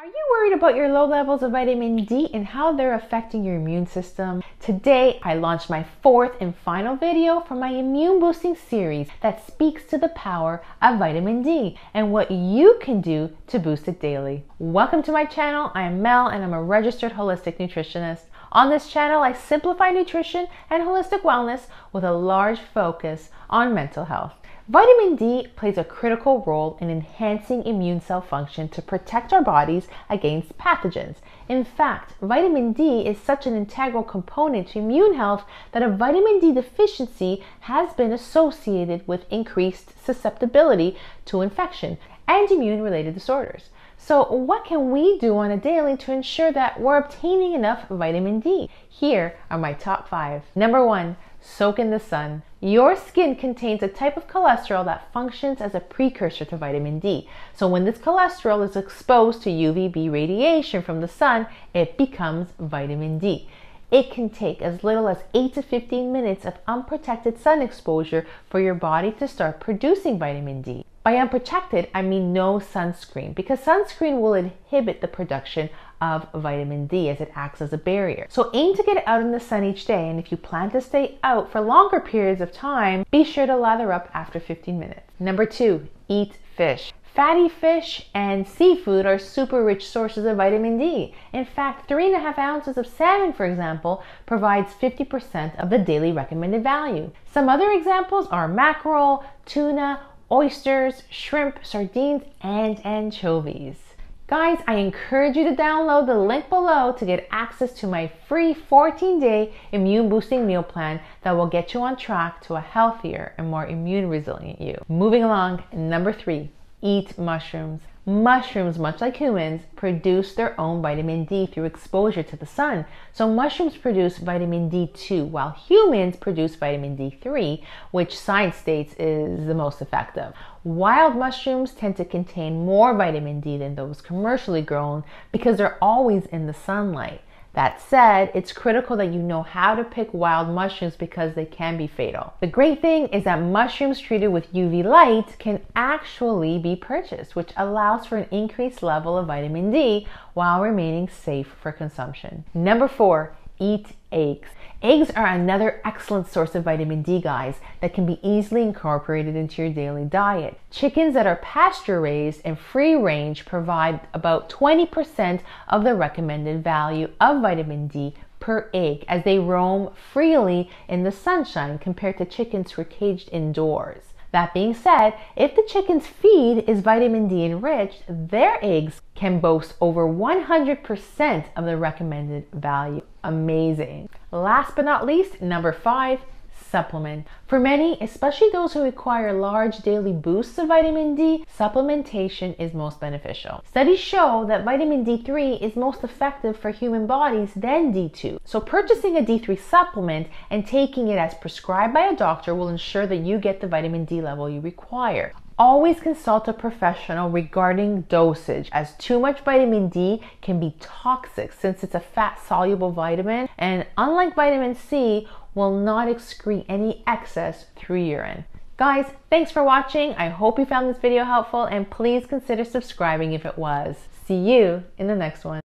Are you worried about your low levels of vitamin D and how they're affecting your immune system? Today, I launched my fourth and final video for my immune boosting series that speaks to the power of vitamin D and what you can do to boost it daily. Welcome to my channel. I am Mel and I'm a registered holistic nutritionist. On this channel, I simplify nutrition and holistic wellness with a large focus on mental health. Vitamin D plays a critical role in enhancing immune cell function to protect our bodies against pathogens. In fact, vitamin D is such an integral component to immune health that a vitamin D deficiency has been associated with increased susceptibility to infection and immune-related disorders. So what can we do on a daily to ensure that we're obtaining enough vitamin D? Here are my top 5. Number 1, soak in the sun. Your skin contains a type of cholesterol that functions as a precursor to vitamin D. So when this cholesterol is exposed to UVB radiation from the sun, it becomes vitamin D. It can take as little as 8 to 15 minutes of unprotected sun exposure for your body to start producing vitamin D. By unprotected, I mean no sunscreen, because sunscreen will inhibit the production of vitamin D as it acts as a barrier. So aim to get out in the sun each day, and if you plan to stay out for longer periods of time, be sure to lather up after 15 minutes. Number 2, eat fish. Fatty fish and seafood are super rich sources of vitamin D. In fact, 3.5 ounces of salmon, for example, provides 50% of the daily recommended value. Some other examples are mackerel, tuna, oysters, shrimp, sardines, and anchovies. Guys, I encourage you to download the link below to get access to my free 14-day immune boosting meal plan that will get you on track to a healthier and more immune resilient you. Moving along, number 3, eat mushrooms. Mushrooms, much like humans, produce their own vitamin D through exposure to the sun. So mushrooms produce vitamin D2, while humans produce vitamin D3, which science states is the most effective. Wild mushrooms tend to contain more vitamin D than those commercially grown because they're always in the sunlight. That said, it's critical that you know how to pick wild mushrooms because they can be fatal. The great thing is that mushrooms treated with UV light can actually be purchased, which allows for an increased level of vitamin D while remaining safe for consumption. Number 4, eat eggs. Eggs are another excellent source of vitamin D, guys, that can be easily incorporated into your daily diet. Chickens that are pasture raised and free range provide about 20% of the recommended value of vitamin D per egg as they roam freely in the sunshine compared to chickens who are caged indoors. That being said, if the chicken's feed is vitamin D enriched, their eggs can boast over 100% of the recommended value. Amazing. Last but not least, number 5, supplement. For many, especially those who require large daily boosts of vitamin D, supplementation is most beneficial. Studies show that vitamin D3 is most effective for human bodies than D2. So purchasing a D3 supplement and taking it as prescribed by a doctor will ensure that you get the vitamin D level you require. Always consult a professional regarding dosage, as too much vitamin D can be toxic since it's a fat-soluble vitamin, and unlike vitamin C, will not excrete any excess through urine. Guys, thanks for watching. I hope you found this video helpful, and please consider subscribing if it was. See you in the next one.